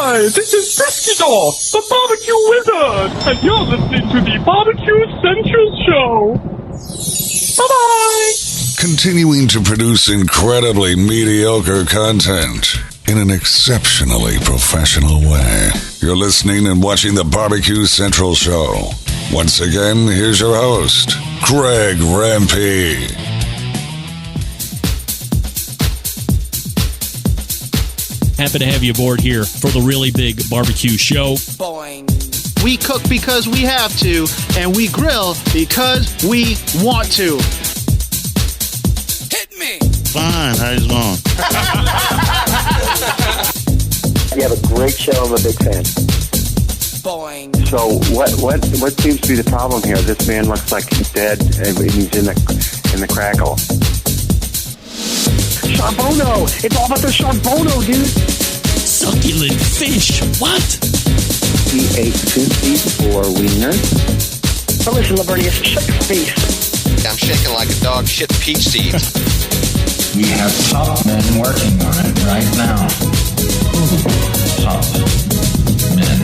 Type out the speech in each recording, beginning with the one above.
Hi, this is Briskedor, the barbecue wizard, and you're listening to the Barbecue Central Show. Bye-bye! Continuing to produce incredibly mediocre content in an exceptionally professional way. You're listening and watching the Barbecue Central Show. Once again, here's your host, Greg Rempe. Happy to have you aboard here for the really big barbecue show. Boing. We cook because we have to, and we grill because we want to. Hit me. Fine, how's it going? You have a great show. I'm a big fan. Boing. So what seems to be the problem here? This man looks like he's dead and he's in the crackle. Charbono! It's all about the Charbono, dude! Succulent fish. What? He ate 2 feet for wiener. But listen, Lavernius, shut your face. I'm shaking like a dog shit peach seeds. We have top men working on it right now. Top men.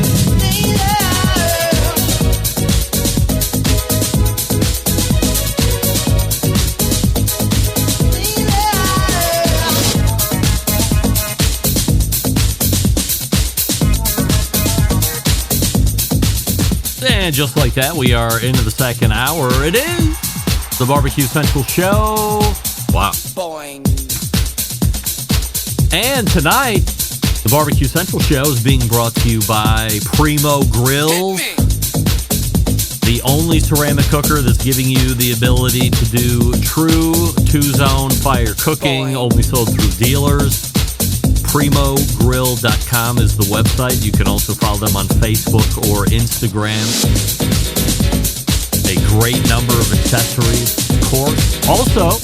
And just like that, we are into the second hour. It is the Barbecue Central Show. Wow. Boing. And tonight, the Barbecue Central Show is being brought to you by Primo Grills, the only ceramic cooker that's giving you the ability to do true two-zone fire cooking, only sold through dealers. PrimoGrill.com is the website. You can also follow them on Facebook or Instagram. A great number of accessories, of course. Also,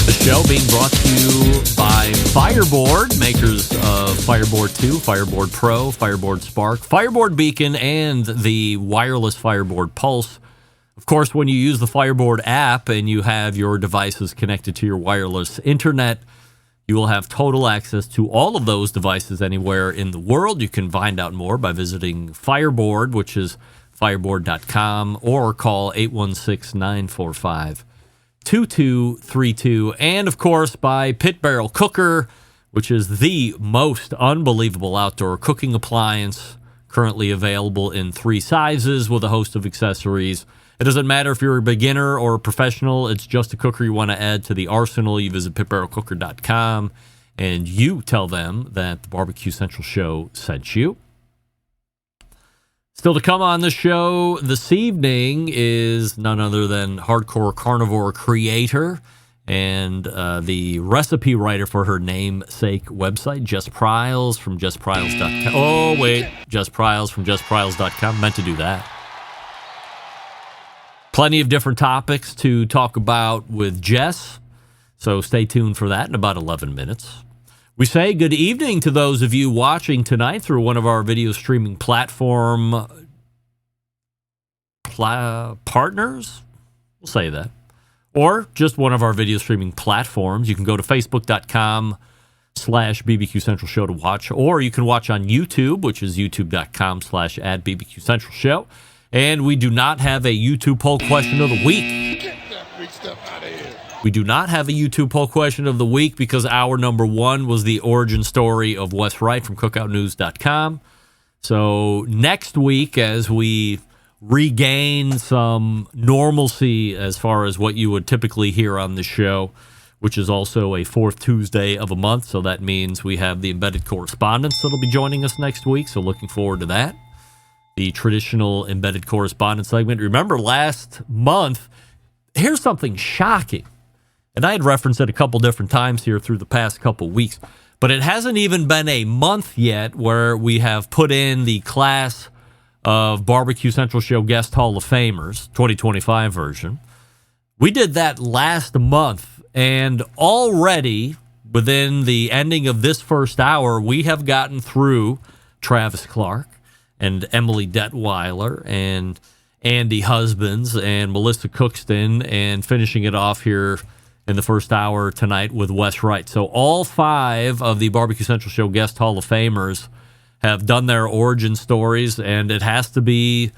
the show being brought to you by Fireboard, makers of Fireboard 2, Fireboard Pro, Fireboard Spark, Fireboard Beacon, and the wireless Fireboard Pulse. Of course, when you use the Fireboard app and you have your devices connected to your wireless internet, you will have total access to all of those devices anywhere in the world. You can find out more by visiting Fireboard, which is fireboard.com, or call 816-945-2232. And, of course, by Pit Barrel Cooker, which is the most unbelievable outdoor cooking appliance, currently available in 3 sizes with a host of accessories. It doesn't matter if you're a beginner or a professional. It's just a cooker you want to add to the arsenal. You visit pitbarrelcooker.com and you tell them that the Barbecue Central Show sent you. Still to come on the show this evening is none other than hardcore carnivore creator and the recipe writer for her namesake website, Jess Pryles from JessPryles.com. Oh, wait, Jess Pryles from JessPryles.com. Meant to do that. Plenty of different topics to talk about with Jess, so stay tuned for that in about 11 minutes. We say good evening to those of you watching tonight through one of our video streaming platform partners. We'll say that. Or just one of our video streaming platforms. You can go to facebook.com/BBQ Central Show to watch, or you can watch on YouTube, which is youtube.com/@BBQ Central Show. And we do not have a YouTube poll question of the week. Get that freak stuff out of here. We do not have a YouTube poll question of the week because our number one was the origin story of Wes Wright from cookoutnews.com. So next week, as we regain some normalcy as far as what you would typically hear on the show, which is also a 4th Tuesday of a month, so that means we have the embedded correspondents that'll be joining us next week, so looking forward to that. The traditional embedded correspondence segment. Remember last month, here's something shocking, and I had referenced it a couple different times here through the past couple weeks, but it hasn't even been a month yet where we have put in the class of Barbecue Central Show Guest Hall of Famers, 2025 version. We did that last month, and already within the ending of this first hour, we have gotten through Travis Clark and Emily Detweiler and Andy Husbands and Melissa Cookston, and finishing it off here in the first hour tonight with Wes Wright. So all 5 of the Barbecue Central Show Guest Hall of Famers have done their origin stories, and it has to be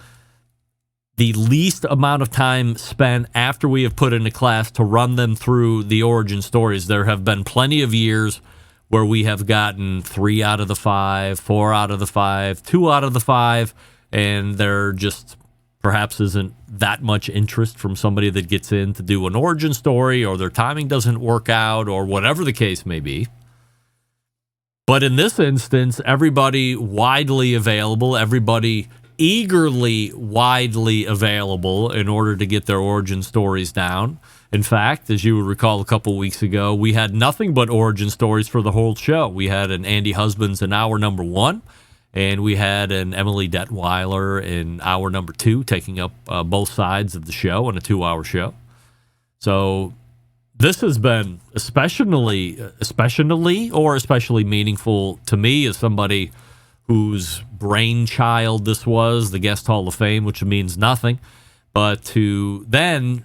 the least amount of time spent after we have put into class to run them through the origin stories. There have been plenty of years where we have gotten 3 out of the 5, 4 out of the 5, 2 out of the 5, and there just perhaps isn't that much interest from somebody that gets in to do an origin story, or their timing doesn't work out, or whatever the case may be. But in this instance, everybody widely available, everybody eagerly, widely available in order to get their origin stories down. In fact, as you would recall a couple weeks ago, we had nothing but origin stories for the whole show. We had an Andy Husbands in hour number 1, and we had an Emily Detweiler in hour number 2, taking up both sides of the show in a 2-hour show. So this has been especially meaningful to me as somebody whose brainchild this was, the Guest Hall of Fame, which means nothing, but to then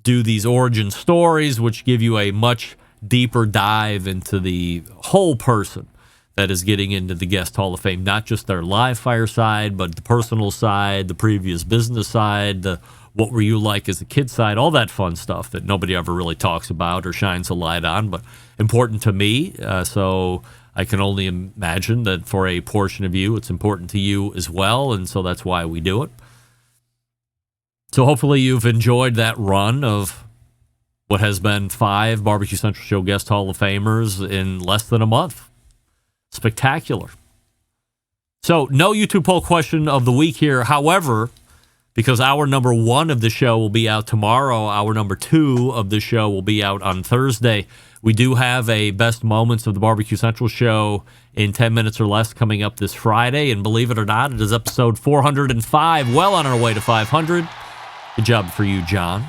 do these origin stories, which give you a much deeper dive into the whole person that is getting into the Guest Hall of Fame, not just their live fire side, but the personal side, the previous business side, the what were you like as a kid side, all that fun stuff that nobody ever really talks about or shines a light on, but important to me. So I can only imagine that for a portion of you, it's important to you as well, and so that's why we do it. So hopefully you've enjoyed that run of what has been 5 Barbecue Central Show Guest Hall of Famers in less than a month. Spectacular. So no YouTube poll question of the week here. However, because hour number 1 of the show will be out tomorrow, hour number 2 of the show will be out on Thursday. We do have a Best Moments of the Barbecue Central Show in 10 minutes or less coming up this Friday. And believe it or not, it is episode 405, well on our way to 500. Good job for you, John.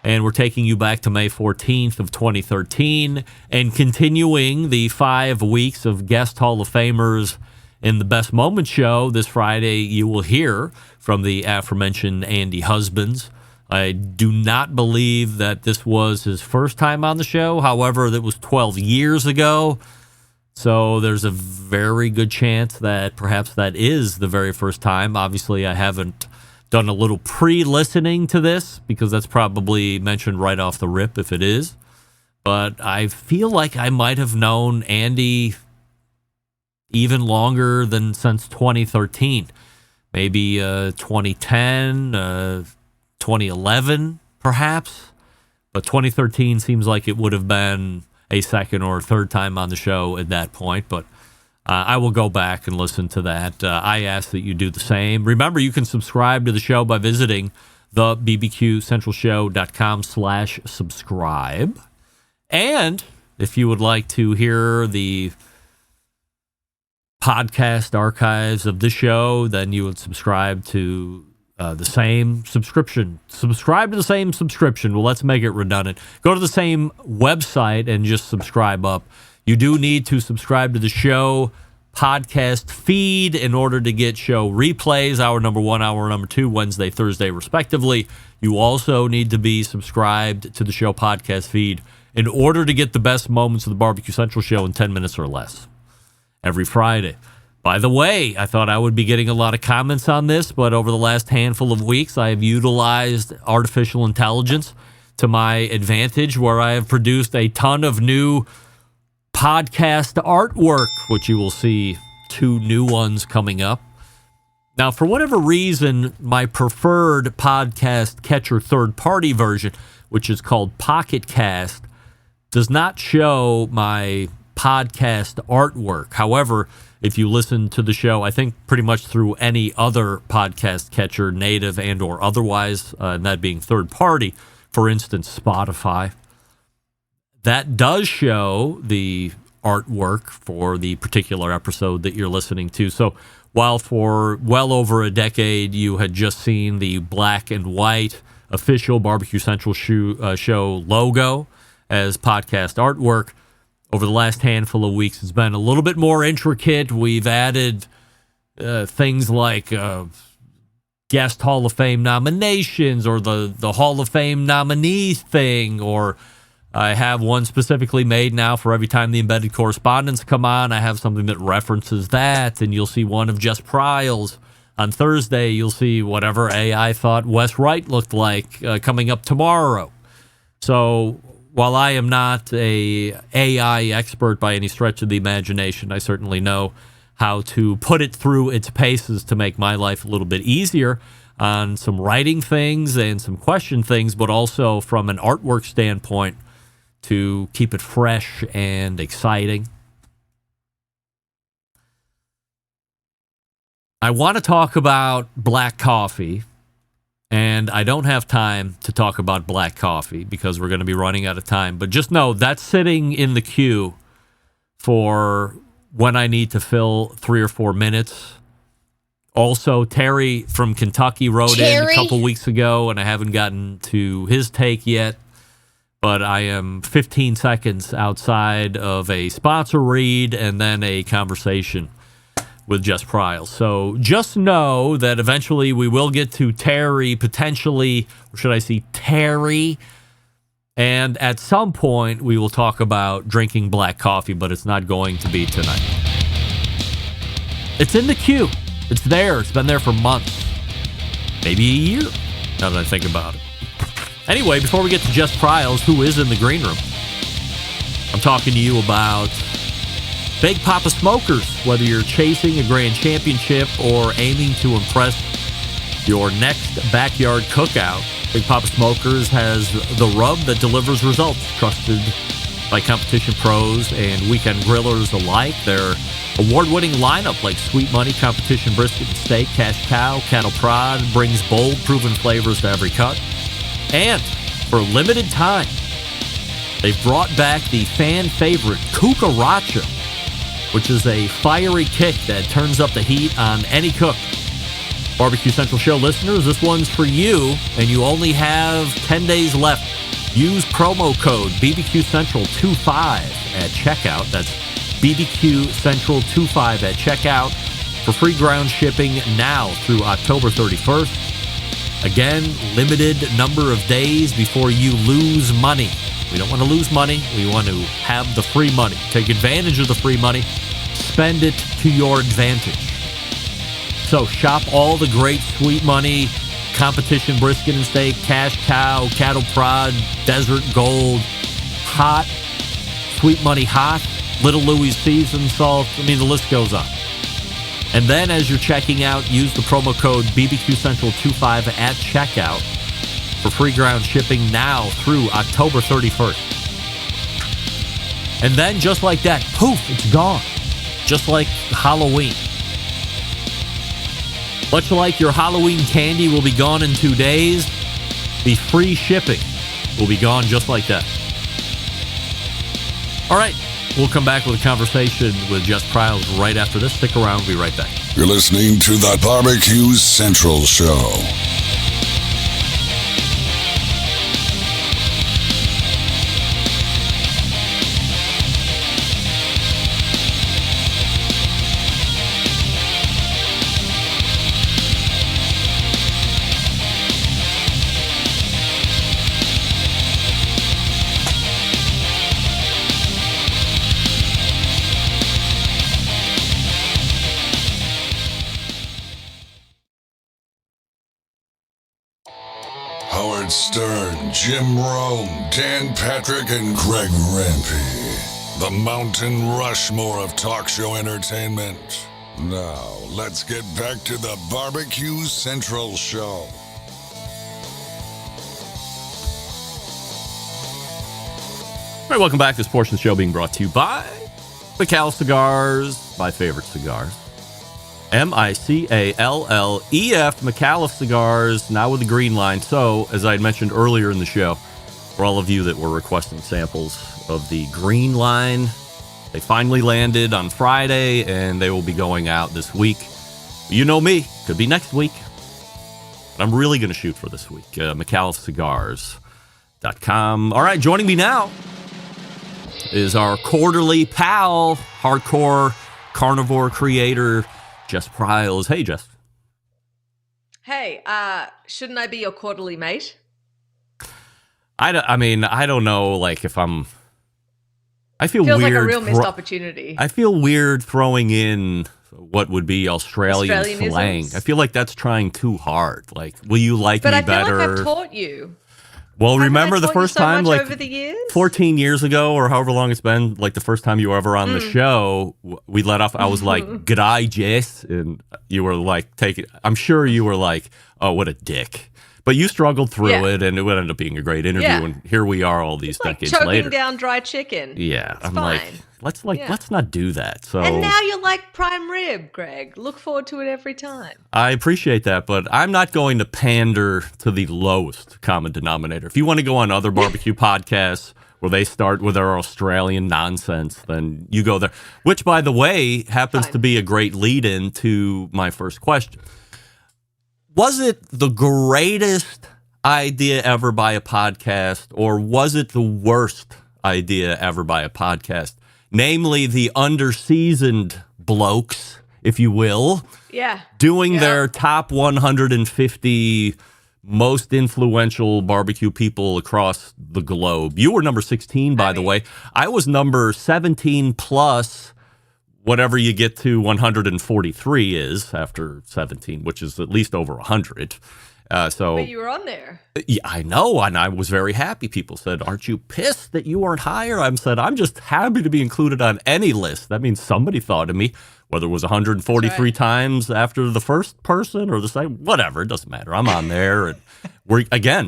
And we're taking you back to May 14th of 2013 and continuing the 5 weeks of Guest Hall of Famers in the Best Moments show. This Friday, you will hear from the aforementioned Andy Husbands. I do not believe that this was his first time on the show. However, that was 12 years ago. So there's a very good chance that perhaps that is the very first time. Obviously, I haven't done a little pre-listening to this because that's probably mentioned right off the rip if it is. But I feel like I might have known Andy even longer than since 2013. Maybe 2010, 2011, perhaps. But 2013 seems like it would have been a second or third time on the show at that point. But I will go back and listen to that. I ask that you do the same. Remember, you can subscribe to the show by visiting the bbqcentralshow.com/subscribe. And if you would like to hear the podcast archives of the show, then you would subscribe to the same subscription. Subscribe to the same subscription. Well, let's make it redundant. Go to the same website and just subscribe up. You do need to subscribe to the show podcast feed in order to get show replays, hour number 1, hour number 2, Wednesday, Thursday, respectively. You also need to be subscribed to the show podcast feed in order to get the best moments of the Barbecue Central show in 10 minutes or less every Friday. By the way, I thought I would be getting a lot of comments on this, but over the last handful of weeks, I have utilized artificial intelligence to my advantage, where I have produced a ton of new podcast artwork, which you will see 2 new ones coming up. Now, for whatever reason, my preferred podcast catcher third-party version, which is called Pocket Cast, does not show my podcast artwork. However, if you listen to the show, I think pretty much through any other podcast catcher, native and or otherwise, and that being third party, for instance, Spotify, that does show the artwork for the particular episode that you're listening to. So while for well over a decade you had just seen the black and white official Barbecue Central show logo as podcast artwork, over the last handful of weeks, it's been a little bit more intricate. We've added things like guest Hall of Fame nominations, or the Hall of Fame nominee thing, or I have one specifically made now for every time the embedded correspondence come on. I have something that references that, and you'll see one of Jess Pryles. On Thursday, you'll see whatever AI thought Wes Wright looked like coming up tomorrow. So while I am not a AI expert by any stretch of the imagination, I certainly know how to put it through its paces to make my life a little bit easier on some writing things and some question things, but also from an artwork standpoint to keep it fresh and exciting. I want to talk about black coffee, and I don't have time to talk about black coffee because we're going to be running out of time. But just know that's sitting in the queue for when I need to fill 3 or 4 minutes. Also, Terry from Kentucky wrote in a couple weeks ago, and I haven't gotten to his take yet. But I am 15 seconds outside of a sponsor read and then a conversation with Jess Pryles. So just know that eventually we will get to Terry, potentially, or should I say Terry? And at some point we will talk about drinking black coffee, but it's not going to be tonight. It's in the queue. It's there. It's been there for months. Maybe a year, now that I think about it. Anyway, before we get to Jess Pryles, who is in the green room, I'm talking to you about Big Papa Smokers. Whether you're chasing a grand championship or aiming to impress your next backyard cookout, Big Papa Smokers has the rub that delivers results. Trusted by competition pros and weekend grillers alike. Their award-winning lineup like Sweet Money, Competition Brisket and Steak, Cash Cow, Cattle Prod brings bold, proven flavors to every cut. And for a limited time, they've brought back the fan favorite Cucaracha, which is a fiery kick that turns up the heat on any cook. Barbecue Central Show listeners, this one's for you, and you only have 10 days left. Use promo code BBQ Central 25 at checkout. That's BBQ Central 25 at checkout for free ground shipping now through October 31st. Again, limited number of days before you lose money. We don't want to lose money. We want to have the free money. Take advantage of the free money. Spend it to your advantage. So shop all the great Sweet Money, Competition Brisket and Steak, Cash Cow, Cattle Prod, Desert Gold, Hot, Sweet Money Hot, Little Louis Seasoned Salt. I mean, the list goes on. And then as you're checking out, use the promo code BBQ Central 25 at checkout for free ground shipping now through October 31st. And then just like that, poof, it's gone. Just like Halloween. Much like your Halloween candy will be gone in 2 days, the free shipping will be gone just like that. All right. We'll come back with a conversation with Jess Pryles right after this. Stick around. We'll be right back. You're listening to the Barbecue Central Show. Howard Stern, Jim Rome, Dan Patrick, and Greg Rempe. The Mountain Rushmore of talk show entertainment. Now, let's get back to the Barbecue Central Show. All right, welcome back to this portion of the show being brought to you by McAllis Cigars, my favorite cigars. MICALLEF, McAllis Cigars, now with the green line. So, as I had mentioned earlier in the show, for all of you that were requesting samples of the green line, they finally landed on Friday, and they will be going out this week. You know me, could be next week. But I'm really going to shoot for this week. McAllisCigars.com. All right, joining me now is our quarterly pal, hardcore carnivore creator, Jess Pryles. Hey, Jess. Hey, shouldn't I be your quarterly mate? I mean, I don't know, like if I'm. I feel Feels weird. like a real missed opportunity. I feel weird throwing in what would be Australian slang. I feel like that's trying too hard. Like, will you like me better? But I feel like I've taught you. Well, remember the first time, like over the years? 14 years ago or however long it's been, like the first time you were ever on the show, we let off, I was like, "G'day, Jess," and you were like, I'm sure you were like, "Oh, what a dick." But you struggled through it, and it would end up being a great interview. Yeah. And here we are, all these decades choking later. down dry chicken. Yeah, it's I'm fine. let's not do that. So, and now you're like prime rib, Greg. Look forward to it every time. I appreciate that, but I'm not going to pander to the lowest common denominator. If you want to go on other barbecue podcasts where they start with their Australian nonsense, then you go there. Which, by the way, happens to be a great lead-in to my first question. Was it the greatest idea ever by a podcast, or was it the worst idea ever by a podcast? Namely, the underseasoned blokes, if you will, doing their top 150 most influential barbecue people across the globe. You were number 16, by the way. I was number 17 plus whatever you get to 143 is after 17, which is at least over 100. But you were on there. Yeah, I know, and I was very happy. People said, "Aren't you pissed that you weren't higher?" I said, "I'm just happy to be included on any list. That means somebody thought of me, whether it was 143 times after the first person or the second, whatever. It doesn't matter. I'm on there, and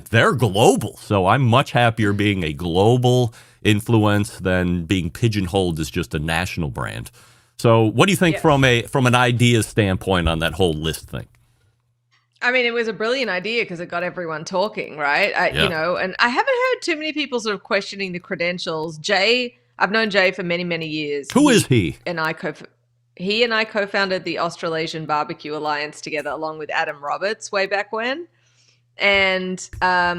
they're global, so I'm much happier being a global influence than being pigeonholed as just a national brand." So, what do you think from an idea standpoint on that whole list thing? I mean, it was a brilliant idea because it got everyone talking, right? You know, and I haven't heard too many people sort of questioning the credentials. Jay, I've known Jay for many, many years. Who is he? He and I co-founded the Australasian Barbecue Alliance together, along with Adam Roberts way back when. And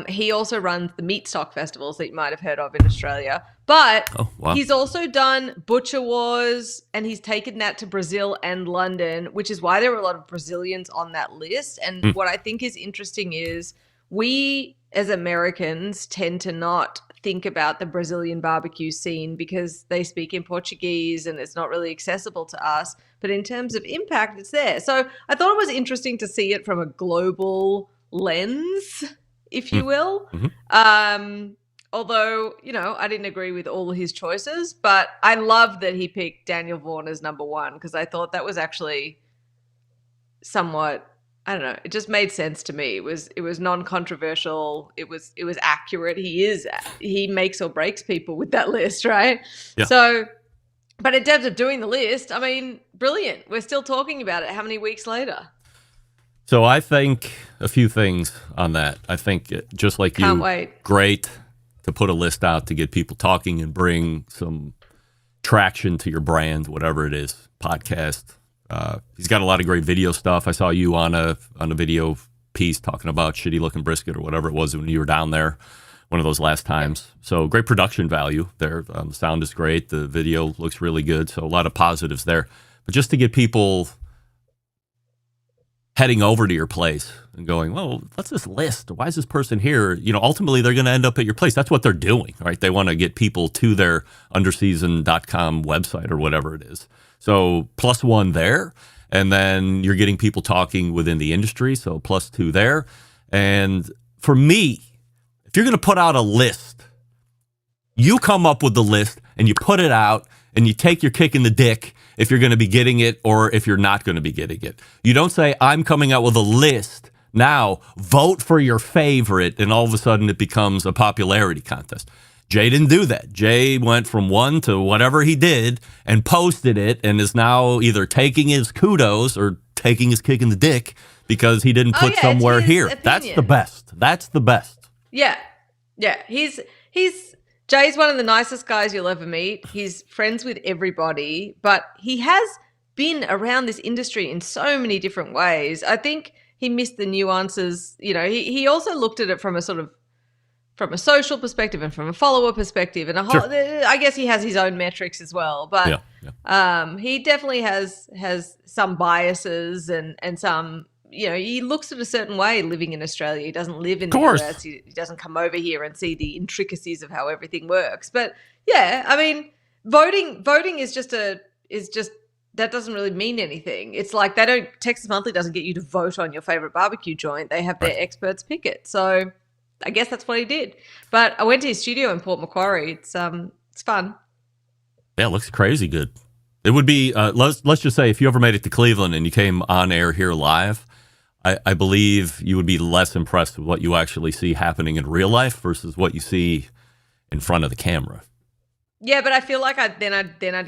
he also runs the meat stock festivals that you might have heard of in Australia. But he's also done Butcher Wars, and he's taken that to Brazil and London, which is why there were a lot of Brazilians on that list. And what I think is interesting is we, as Americans, tend to not think about the Brazilian barbecue scene because they speak in Portuguese and it's not really accessible to us. But in terms of impact, it's there. So I thought it was interesting to see it from a global lens, if you will. Although, you know, I didn't agree with all of his choices, but I love that he picked Daniel Vaughan as number one because I thought that was actually somewhat, I don't know, it just made sense to me. It was non-controversial. It was accurate. He makes or breaks people with that list, right? Yeah. So, but in terms of doing the list, I mean, brilliant. We're still talking about it how many weeks later? So I think a few things on that. I think just like Can't wait. Great to put a list out to get people talking and bring some traction to your brand, whatever it is, podcast. He's got a lot of great video stuff. I saw you on a video piece talking about shitty looking brisket or whatever it was when you were down there one of those last times. So great production value there. The sound is great. The video looks really good. So a lot of positives there. But just to get people heading over to your place and going, well, what's this list? Why is this person here? You know, ultimately they're going to end up at your place. That's what they're doing, right? They want to get people to their underseason.com website or whatever it is. So +1 there. And then you're getting people talking within the industry. So +2 there. And for me, if you're going to put out a list, you come up with the list and you put it out and you take your kick in the dick if you're going to be getting it or if you're not going to be getting it. You don't say, I'm coming out with a list. Now, vote for your favorite, and all of a sudden it becomes a popularity contest. Jay didn't do that. Jay went from 1 to whatever he did and posted it and is now either taking his kudos or taking his kick in the dick because he didn't put somewhere here. Opinion. That's the best. That's the best. Yeah. Yeah. Jay's one of the nicest guys you'll ever meet. He's friends with everybody, but he has been around this industry in so many different ways. I think he missed the nuances. You know, he also looked at it from a sort of from a social perspective and from a follower perspective, and I guess he has his own metrics as well. But he definitely has some biases and some he looks at a certain way living in Australia. He doesn't live in the course. US. He doesn't come over here and see the intricacies of how everything works. But yeah, I mean, voting is just that doesn't really mean anything. It's like Texas Monthly doesn't get you to vote on your favorite barbecue joint. They have their experts pick it. So I guess that's what he did. But I went to his studio in Port Macquarie. It's fun. Yeah, it looks crazy good. It would be, let's just say if you ever made it to Cleveland and you came on air here live, I believe you would be less impressed with what you actually see happening in real life versus what you see in front of the camera. Yeah, but I feel like I'd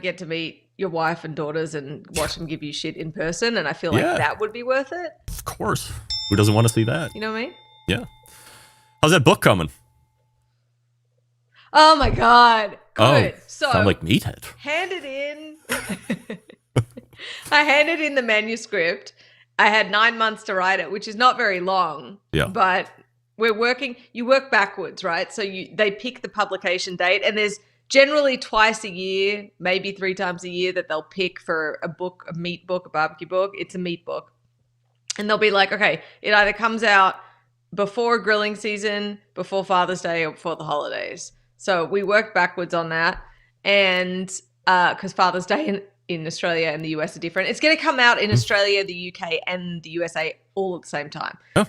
get to meet your wife and daughters and watch them give you shit in person, and I feel like that would be worth it. Of course. Who doesn't want to see that? You know what I mean? Yeah. How's that book coming? Oh my God. Good. So sound like Meathead. Handed in. I handed in the manuscript. I had 9 months to write it, which is not very long. Yeah. But you work backwards, right? So they pick the publication date, and there's generally twice a year, maybe 3 times a year, that they'll pick for a meat book, a barbecue book. It's a meat book. And they'll be like, okay, it either comes out before grilling season, before Father's Day, or before the holidays. So we worked backwards on that. And because Father's Day in Australia and the US are different, it's going to come out in Australia, the UK, and the USA all at the same time. Oh.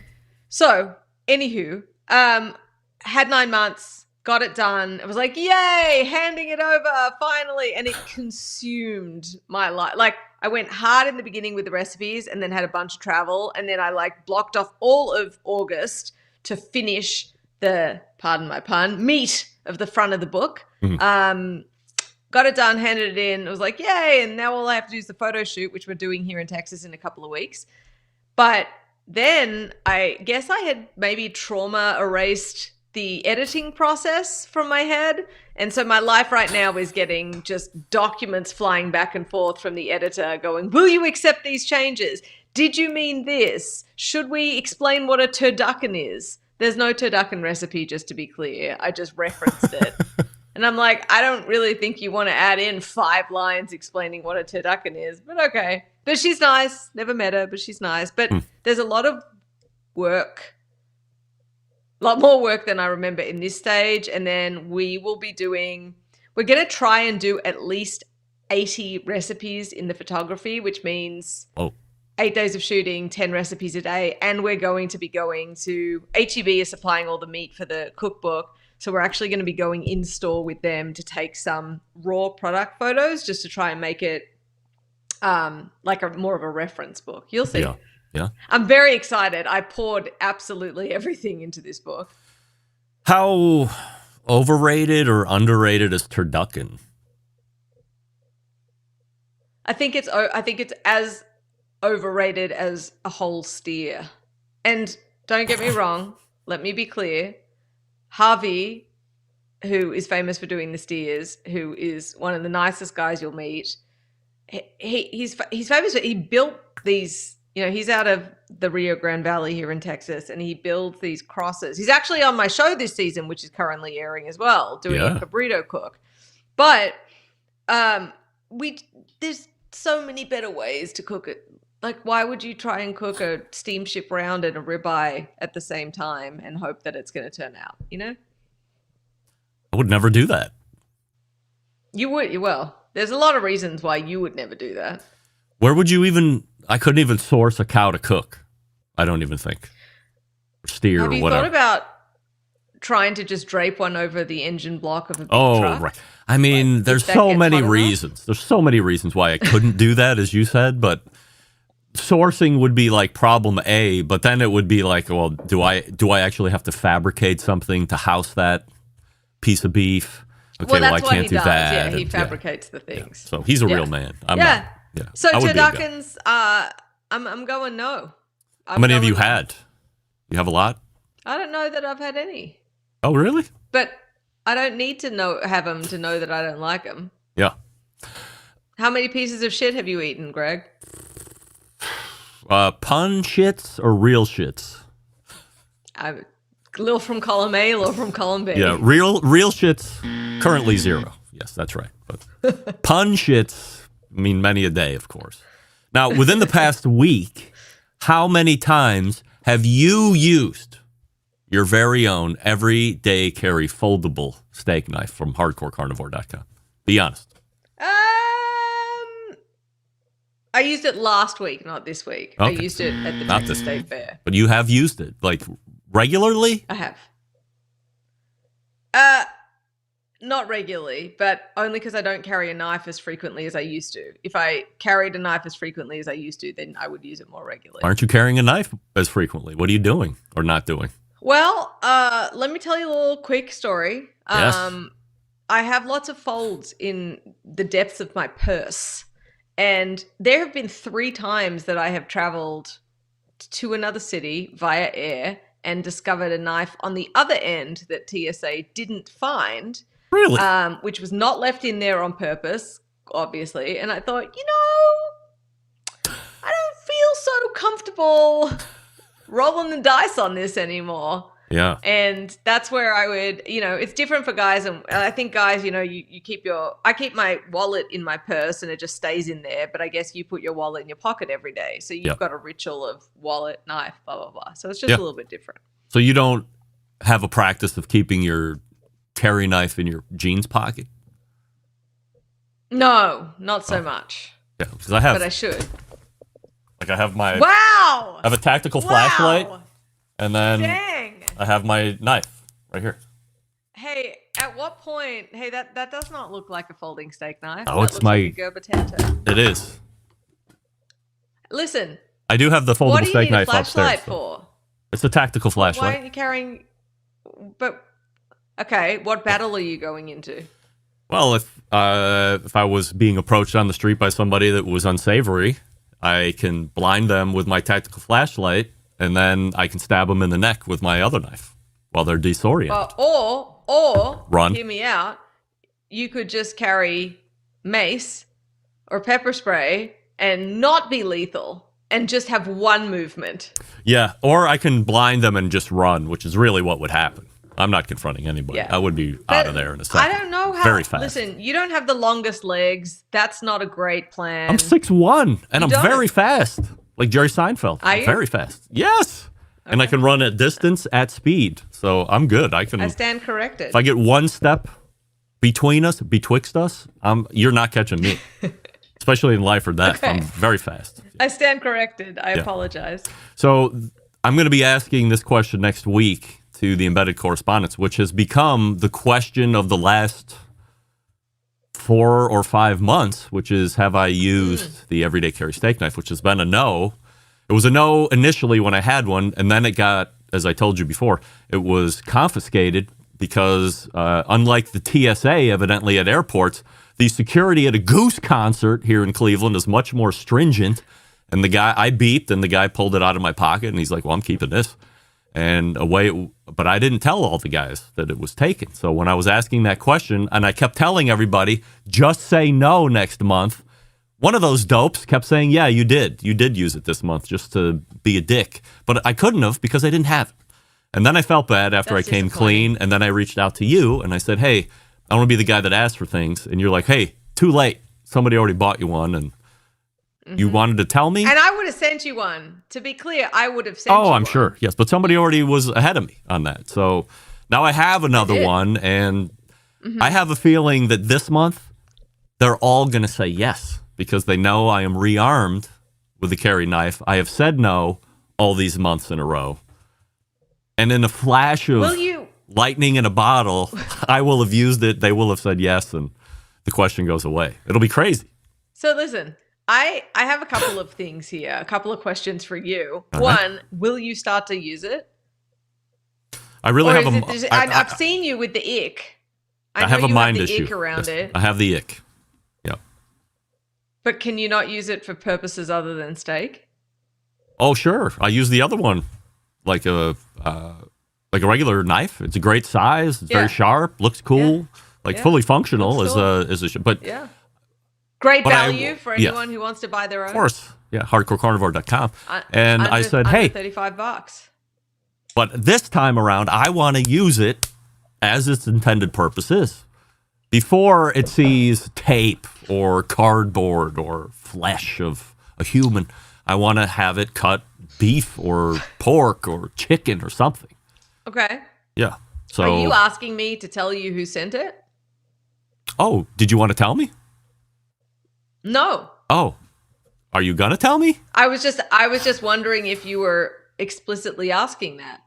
So, anywho, had 9 months, got it done. I was like, yay, handing it over, finally. And it consumed my life. Like, I went hard in the beginning with the recipes and then had a bunch of travel. And then I blocked off all of August to finish the, pardon my pun, meat of the front of the book. Mm-hmm. Got it done, handed it in. It was like, yay. And now all I have to do is the photo shoot, which we're doing here in Texas in a couple of weeks. But then I guess I had maybe trauma erased the editing process from my head. And so my life right now is getting just documents flying back and forth from the editor going, will you accept these changes? Did you mean this? Should we explain what a turducken is? There's no turducken recipe, just to be clear. I just referenced it. And I'm like, I don't really think you want to add in 5 lines explaining what a turducken is, but okay. But she's nice. Never met her, but she's nice. But there's a lot of work, a lot more work than I remember in this stage. And then we're going to try and do at least 80 recipes in the photography, which means 8 days of shooting, 10 recipes a day. And we're going to be going to, HEB is supplying all the meat for the cookbook. So we're actually going to be going in store with them to take some raw product photos just to try and make it like more of a reference book. You'll see. Yeah. I'm very excited. I poured absolutely everything into this book. How overrated or underrated is turducken? I think it's as overrated as a whole steer. And don't get me wrong, let me be clear. Harvey, who is famous for doing the steers, who is one of the nicest guys you'll meet, he's famous. He built these, he's out of the Rio Grande Valley here in Texas, and he builds these crosses. He's actually on my show this season, which is currently airing as well, doing a burrito cook. But there's so many better ways to cook it. Like, why would you try and cook a steamship round and a ribeye at the same time and hope that it's going to turn out, I would never do that. You would. Well, there's a lot of reasons why you would never do that. Where would you I couldn't even source a cow to cook. I don't even think. Or steer or whatever. Have you thought about trying to just drape one over the engine block of a big truck? Oh, right. I mean, there's so many reasons. There's so many reasons why I couldn't do that, as you said, but sourcing would be like problem A, but then it would be like, well, do I actually have to fabricate something to house that piece of beef? Okay, well, that's I can't what he do does. that. Yeah, he fabricates the things. Yeah. So he's a real man. I'm not. Yeah. So turduckens, I'm going no. How many have you had? You have a lot? I don't know that I've had any. Oh, really? But I don't need to have them to know that I don't like them. Yeah. How many pieces of shit have you eaten, Greg? Pun shits or real shits? A little from column A, a little from column B. Yeah, real shits, currently 0. Yes, that's right. But pun shits, many a day, of course. Now, within the past week, how many times have you used your very own everyday carry foldable steak knife from hardcorecarnivore.com? Be honest. I used it last week, not this week. Okay. I used it at the Not Texas this State week. Fair. But you have used it, like, regularly? I have. Not regularly, but only because I don't carry a knife as frequently as I used to. If I carried a knife as frequently as I used to, then I would use it more regularly. Aren't you carrying a knife as frequently? What are you doing or not doing? Well, let me tell you a little quick story. Yes. I have lots of folds in the depths of my purse. And there have been 3 times that I have traveled to another city via air and discovered a knife on the other end that TSA didn't find. Really? Which was not left in there on purpose, obviously. And I thought, I don't feel so comfortable rolling the dice on this anymore. Yeah. And that's where I would, it's different for guys. And I think guys, you keep I keep my wallet in my purse and it just stays in there. But I guess you put your wallet in your pocket every day. So you've got a ritual of wallet, knife, blah, blah, blah. So it's just a little bit different. So you don't have a practice of keeping your carry knife in your jeans pocket? No, not so much. Yeah, because I have. But I should. Like I have my. Wow! I have a tactical flashlight, and then Dang! I have my knife right here. Hey, at what point? Hey, that does not look like a folding steak knife. Oh, that it's looks my. like a Gerber Tanto. It is. Listen. I do have the foldable steak knife upstairs. What do you need a flashlight for? It's a tactical flashlight. Why aren't you carrying? But okay, what battle are you going into? Well, if I was being approached on the street by somebody that was unsavory, I can blind them with my tactical flashlight, and then I can stab them in the neck with my other knife while they're disoriented. Or Run. Hear me out. You could just carry mace or pepper spray and not be lethal, and just have one movement. Yeah, or I can blind them and just run, which is really what would happen. I'm not confronting anybody. Yeah. I would be out of there in a second. I don't know how. Very fast. Listen, you don't have the longest legs. That's not a great plan. I'm 6'1", and I'm don't? very fast. Like Jerry Seinfeld. Are you? Very fast. Yes. Okay. And I can run at distance, at speed. So I'm good. I stand corrected. If I get one step betwixt us, you're not catching me. Especially in life or death. Okay. I'm very fast. I stand corrected. I apologize. So I'm going to be asking this question next week to the embedded correspondence, which has become the question of the last 4 or 5 months, which is, have I used the everyday carry steak knife, which has been a no. It was a no initially when I had one, and then it got, as I told you before, it was confiscated because unlike the TSA, evidently at airports, the security at a Goose concert here in Cleveland is much more stringent. And I beeped, and the guy pulled it out of my pocket, and he's like, well, I'm keeping this. And but I didn't tell all the guys that it was taken. So when I was asking that question, and I kept telling everybody, just say no next month, one of those dopes kept saying, yeah, you did use it this month, just to be a dick. But I couldn't have because I didn't have it. And then I felt bad after I came clean, and then I reached out to you, and I said, hey, I want to be the guy that asks for things. And you're like, hey, too late. Somebody already bought you one, and you wanted to tell me? And I would have sent you one. To be clear, I would have sent you one. Oh, I'm sure. Yes, but somebody already was ahead of me on that. So now I have another one, and I have a feeling that this month they're all going to say yes because they know I am rearmed with a carry knife. I have said no all these months in a row. And in a flash of lightning in a bottle, I will have used it. They will have said yes, and the question goes away. It'll be crazy. So listen. I have a couple of things here, a couple of questions for you. All One, right. will you start to use it? I really have I've seen you with the ick. I have a mind have the issue. Ick around it. I have the ick. Yeah. But can you not use it for purposes other than steak? Oh, sure. I use the other one like a regular knife. It's a great size. It's very sharp. Looks cool. Fully functional as a. But yeah. Great value for anyone who wants to buy their own. Of course. Yeah, hardcorecarnivore.com. And I said, hey, $35. But this time around, I want to use it as its intended purpose is. Before it sees tape or cardboard or flesh of a human, I want to have it cut beef or pork or chicken or something. Okay. Yeah. So are you asking me to tell you who sent it? Oh, did you want to tell me? No. Oh, are you gonna tell me? I was just wondering if you were explicitly asking that.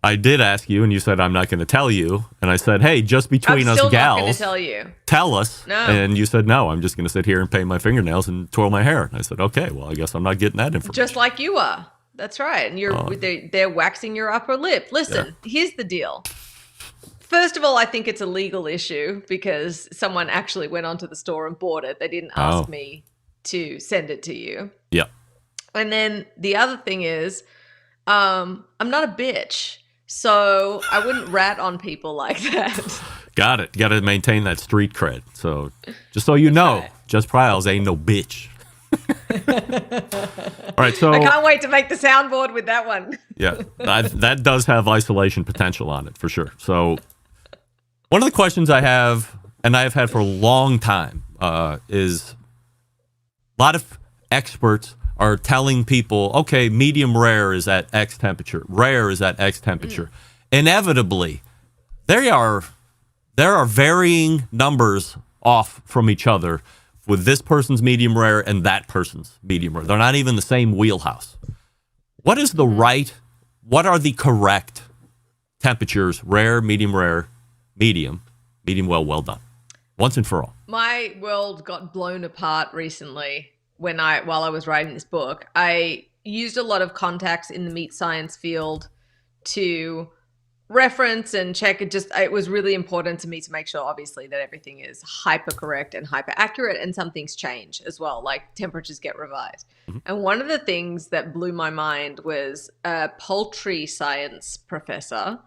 I did ask you, and you said I'm not going to tell you. And I said, hey, just between us I'm still gals, not going to tell you. Tell us. No. And you said no. I'm just going to sit here and paint my fingernails and twirl my hair. And I said, okay, well, I guess I'm not getting that information. Just like you are. That's right. And they're waxing your upper lip. Listen, Here's the deal. First of all, I think it's a legal issue because someone actually went onto the store and bought it. They didn't ask me to send it to you. Yeah. And then the other thing is, I'm not a bitch, so I wouldn't rat on people like that. Got it. Got to maintain that street cred. So just so you know, right. Jess Pryles ain't no bitch. All right, so I can't wait to make the soundboard with that one. Yeah, that does have isolation potential on it for sure. So one of the questions I have, and I've had for a long time, is a lot of experts are telling people, okay, medium rare is at X temperature, rare is at X temperature. Inevitably, there are varying numbers off from each other with this person's medium rare and that person's medium rare. They're not even the same wheelhouse. What is the what are the correct temperatures? Rare, medium, well done. Once and for all. My world got blown apart recently while I was writing this book. I used a lot of contacts in the meat science field to reference and check. It was really important to me to make sure, obviously, that everything is hyper correct and hyper accurate, and some things change as well, like temperatures get revised. Mm-hmm. And one of the things that blew my mind was a poultry science professor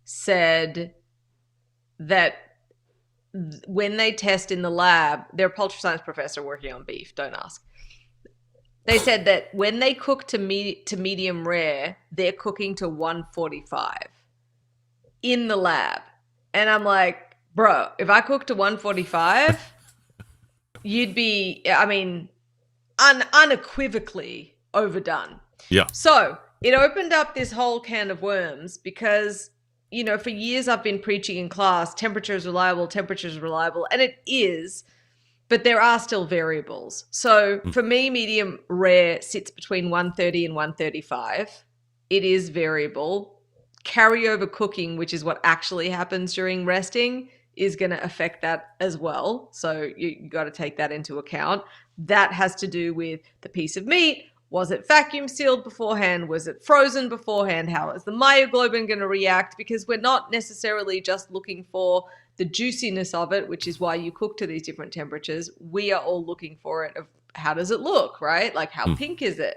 said that when they test in the lab, they're a poultry science professor working on beef, don't ask. They said that when they cook to medium rare, they're cooking to 145 in the lab. And I'm like, bro, if I cook to 145, you'd be, unequivocally overdone. Yeah. So it opened up this whole can of worms because, for years I've been preaching in class, temperature is reliable, and it is, but there are still variables. So for me, medium rare sits between 130 and 135. It is variable. Carryover cooking, which is what actually happens during resting, is going to affect that as well. So you got to take that into account. That has to do with the piece of meat. Was it vacuum sealed beforehand? Was it frozen beforehand? How is the myoglobin going to react? Because we're not necessarily just looking for the juiciness of it, which is why you cook to these different temperatures. We are all looking for it of how does it look, right? Like how pink is it?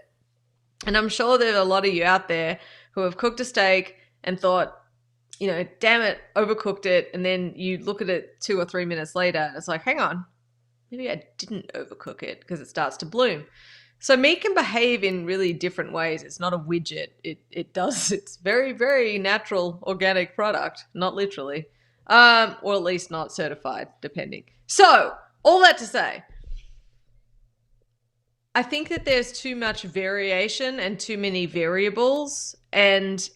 And I'm sure there are a lot of you out there who have cooked a steak and thought, damn it, overcooked it. And then you look at it 2 or 3 minutes later and it's like, hang on, maybe I didn't overcook it because it starts to bloom. So meat can behave in really different ways. It's not a widget. It's very, very natural organic product, not literally. Or at least not certified, depending. So all that to say, I think that there's too much variation and too many variables. And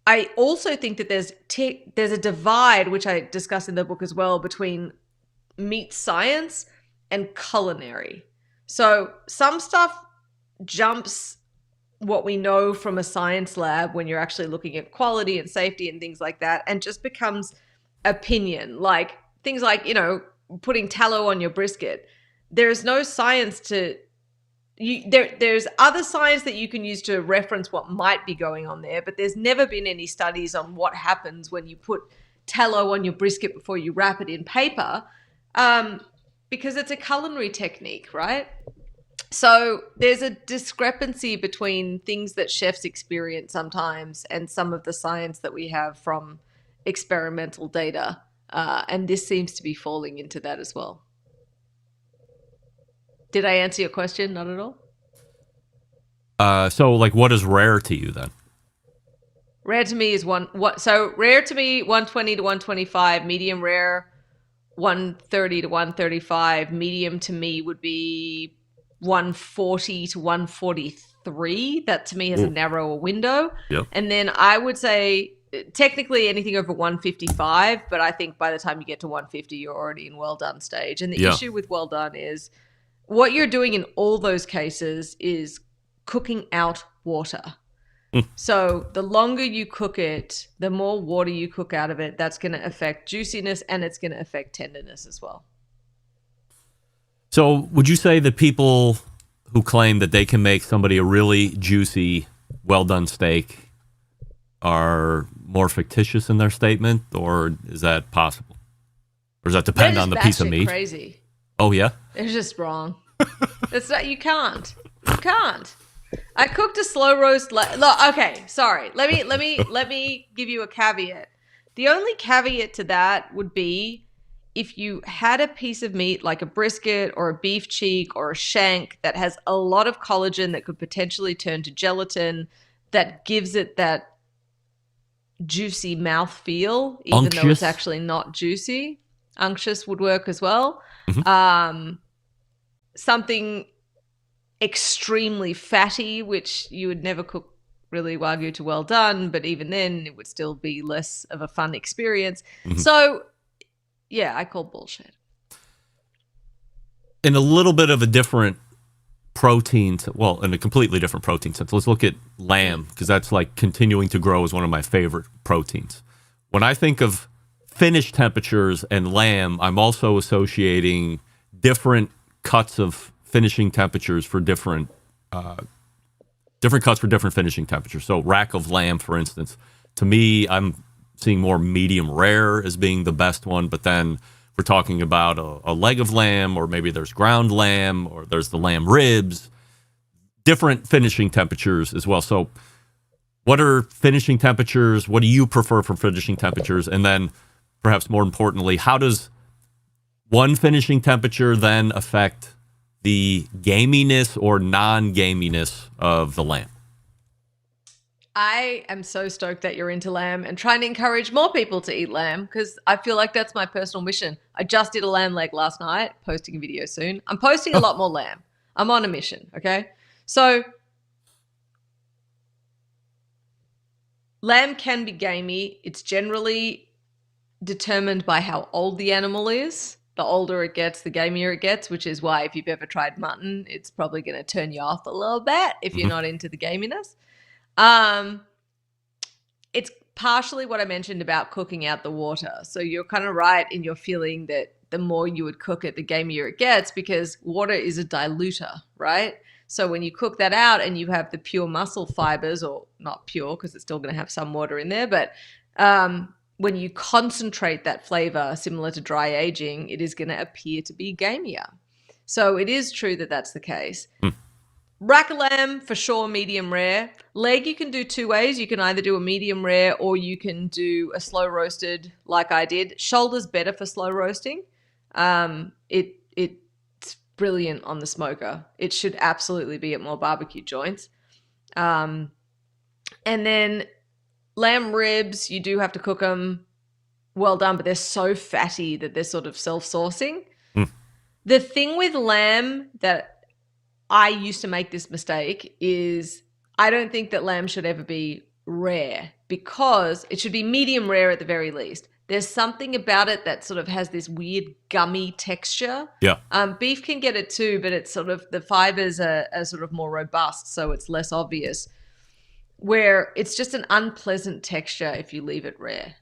I also think that there's a divide, which I discuss in the book as well, between meat science and culinary. So some stuff jumps what we know from a science lab when you're actually looking at quality and safety and things like that, and just becomes opinion. Like things like, putting tallow on your brisket. There's no science there's other science that you can use to reference what might be going on there, but there's never been any studies on what happens when you put tallow on your brisket before you wrap it in paper, because it's a culinary technique, right? So there's a discrepancy between things that chefs experience sometimes and some of the science that we have from experimental data. And this seems to be falling into that as well. Did I answer your question? Not at all? So what is rare to you then? Rare to me is rare to me, 120 to 125, medium rare, 130 to 135. Medium to me would be 140 to 143. 3. That to me has a narrower window. Yep. And then I would say technically anything over 155, but I think by the time you get to 150, you're already in well done stage. And the issue with well done is what you're doing in all those cases is cooking out water. So the longer you cook it, the more water you cook out of it. That's going to affect juiciness, and it's going to affect tenderness as well. So would you say that people who claim that they can make somebody a really juicy, well-done steak are more fictitious in their statement, or is that possible? Or does that depend on the piece of meat? Crazy. Oh, yeah? They're just wrong. It's not. You can't. You can't. I cooked a slow roast. Look, okay, sorry. Let me give you a caveat. The only caveat to that would be if you had a piece of meat like a brisket or a beef cheek or a shank that has a lot of collagen that could potentially turn to gelatin, that gives it that juicy mouth feel, even though it's actually not juicy. Unctuous would work as well. Mm-hmm. Something extremely fatty, which you would never cook really Wagyu to well done, but even then it would still be less of a fun experience. Mm-hmm. So, yeah, I call bullshit. In a little bit of a different protein, well, in a completely different protein sense, let's look at lamb, because that's like continuing to grow as one of my favorite proteins. When I think of finish temperatures and lamb, I'm also associating different cuts of finishing temperatures for different cuts for different finishing temperatures. So rack of lamb, for instance, to me, I'm seeing more medium rare as being the best one. But then we're talking about a leg of lamb, or maybe there's ground lamb, or there's the lamb ribs, different finishing temperatures as well. So what are finishing temperatures? What do you prefer for finishing temperatures? And then perhaps more importantly, how does one finishing temperature then affect the gaminess or non-gaminess of the lamb? I am so stoked that you're into lamb and trying to encourage more people to eat lamb, because I feel like that's my personal mission. I just did a lamb leg last night, posting a video soon. I'm posting a lot more lamb. I'm on a mission, okay? So lamb can be gamey. It's generally determined by how old the animal is. The older it gets, the gamier it gets, which is why if you've ever tried mutton, it's probably going to turn you off a little bit if you're not into the gaminess. It's partially what I mentioned about cooking out the water. So you're kind of right in your feeling that the more you would cook it, the gamier it gets, because water is a diluter, right? So when you cook that out and you have the pure muscle fibers, or not pure because it's still going to have some water in there, but when you concentrate that flavor, similar to dry aging, it is going to appear to be gamier. So it is true that that's the case. Rack of lamb, for sure, medium rare. Leg, you can do two ways. You can either do a medium rare or you can do a slow roasted like I did. Shoulder's better for slow roasting. It's brilliant on the smoker. It should absolutely be at more barbecue joints. And then lamb ribs, you do have to cook them well done, but they're so fatty that they're sort of self-sourcing. The thing with lamb that I used to make this mistake is I don't think that lamb should ever be rare, because it should be medium rare at the very least. There's something about it that sort of has this weird gummy texture. Yeah. Beef can get it too, but it's sort of the fibers are sort of more robust, so it's less obvious. Where it's just an unpleasant texture if you leave it rare.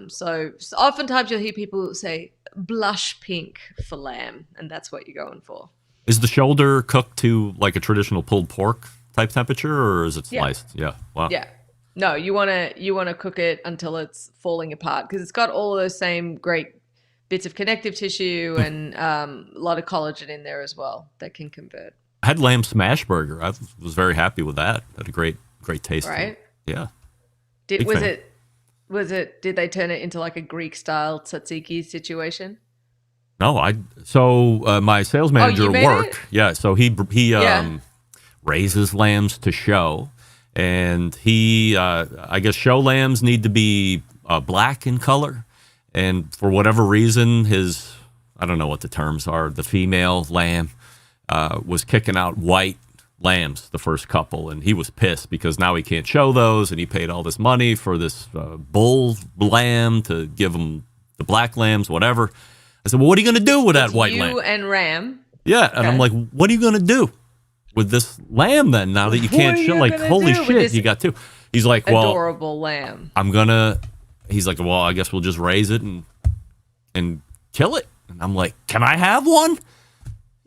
So oftentimes you'll hear people say blush pink for lamb, and that's what you're going for. Is the shoulder cooked to like a traditional pulled pork type temperature, or is it sliced? Yeah. Wow. Yeah. No, you want to cook it until it's falling apart, because it's got all of those same great bits of connective tissue and a lot of collagen in there as well that can convert. I had lamb smash burger. I was very happy with that. Had a great taste. Right? Yeah. Did they turn it into like a Greek style tzatziki situation? No, my sales manager at work. Yeah, so he raises lambs to show, and he I guess show lambs need to be black in color, and for whatever reason, I don't know what the terms are, the female lamb was kicking out white lambs, the first couple, and he was pissed because now he can't show those, and he paid all this money for this bull lamb to give him the black lambs, whatever. I said, well, what are you going to do with that white lamb? You and Ram. Yeah, and I'm like, what are you going to do with this lamb then, now that you can't show? Like, holy shit, you got two. He's like, well, adorable lamb. He's like, well, I guess we'll just raise it and kill it. And I'm like, can I have one?